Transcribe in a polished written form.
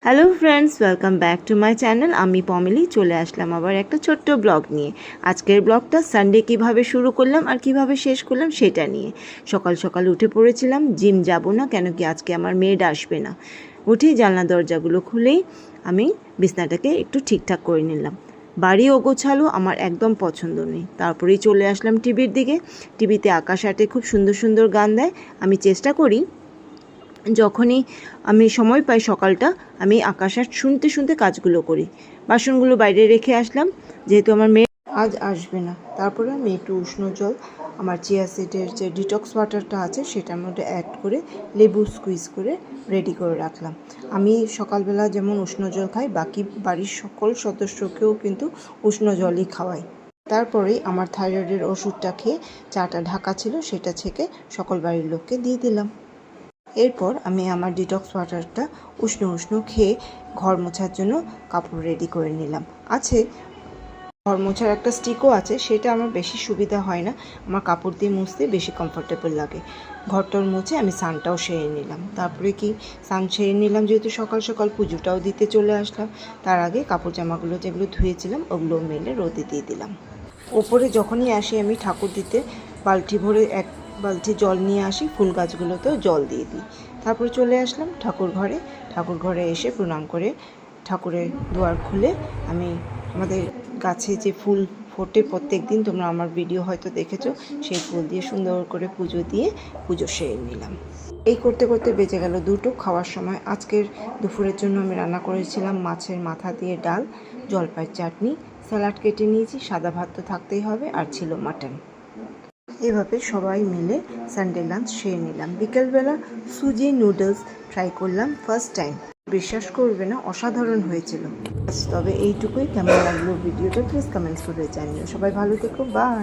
Hello friends, welcome back to my channel. আমি পমিলি চলে আসলাম আবার একটা ছোট্ট ব্লগ নিয়ে। আজকের ব্লগটা সানডে কিভাবে শুরু করলাম আর কিভাবে শেষ করলাম সেটা নিয়ে। সকাল সকাল উঠে পড়েছিলাম, জিম যাব না কেন কি আজকে আমার মেড আসবে না। উঠেই জানলা দরজাগুলো খুলেই আমি বিছনাটাকে একটু ঠিকঠাক করে নিলাম। বাড়ি অগোছালো আমার একদম পছন্দ নেই। তারপরেই চলে আসলাম টিভির দিকে। টিভিতে আকাশ আটে খুব সুন্দর সুন্দর গান দেয়। আমি চেষ্টা করি যখনই আমি সময় পাই সকালটা আমি আকাশ শুনতে শুনতে কাজগুলো করি। বাসনগুলো বাইরে রেখে আসলাম যেহেতু আমার মেয়ে আজ আসবে না। তারপরে আমি একটু উষ্ণ জল আমার চিয়া সিডের যে ডিটক্স ওয়াটারটা আছে সেটার মধ্যে অ্যাড করে লেবু স্কুইজ করে রেডি করে রাখলাম। আমি সকালবেলা যেমন উষ্ণ জল খাই, বাকি বাড়ির সকল সদস্যকেও কিন্তু উষ্ণ জলই খাওয়াই। তারপরেই আমার থাইরয়েডের ওষুধটা খেয়ে চাটা ঢাকা ছিল সেটা ছেঁকে সকল বাড়ির লোককে দিয়ে দিলাম। এরপর আমি আমার ডিটক্স ওয়াটারটা উষ্ণ উষ্ণ খেয়ে ঘর মোছার জন্য কাপড় রেডি করে নিলাম। আছে ঘর মোছার একটা স্টিকও আছে, সেটা আমার বেশি সুবিধা হয় না, আমার কাপড় দিয়ে মুছতে বেশি কমফোর্টেবল লাগে। ঘরটার মুছে আমি স্নানটাও সেরে নিলাম। তারপরে স্নান সেরে নিলাম যেহেতু সকাল সকাল পুজোটাও দিতে চলে আসলাম। তার আগে কাপড় জামাগুলো যেগুলো ধুয়েছিলাম ওগুলো মেলে রোদে দিয়ে দিলাম। ওপরে যখনই আসি আমি ঠাকুর দিতে বালতি ভরে এক বালতি জল নিয়ে আসি, ফুল গাছগুলোতেও জল দিয়ে দিই। তারপরে চলে আসলাম ঠাকুর ঘরে এসে প্রণাম করে ঠাকুরের দুয়ার খুলে আমি আমাদের গাছে যে ফুল ফোটে প্রত্যেক দিন, তোমরা আমার ভিডিও হয়তো দেখেছো, সেই ফুল দিয়ে সুন্দর করে পুজো দিয়ে পুজো সেরে নিলাম। এই করতে করতে বেজে গেল 2টো। খাওয়ার সময় আজকের দুপুরের জন্য আমি রান্না করেছিলাম মাছের মাথা দিয়ে ডাল, জলপাইয়ের চাটনি, স্যালাড কেটে নিয়েছি, সাদা ভাত তো থাকতেই হবে, আর ছিল মাটন। এভাবে সবাই মিলে সানডে লাঞ্চ সেরে নিলাম। বিকেলবেলা সুজি নুডলস ট্রাই করলাম ফার্স্ট টাইম। বিশ্বাস করবে না, অসাধারণ হয়েছিল। তবে এইটুকুই। কেমন লাগলো ভিডিওটা প্লিজ কমেন্টস করে জানিও। সবাই ভালো থেকো, বাই।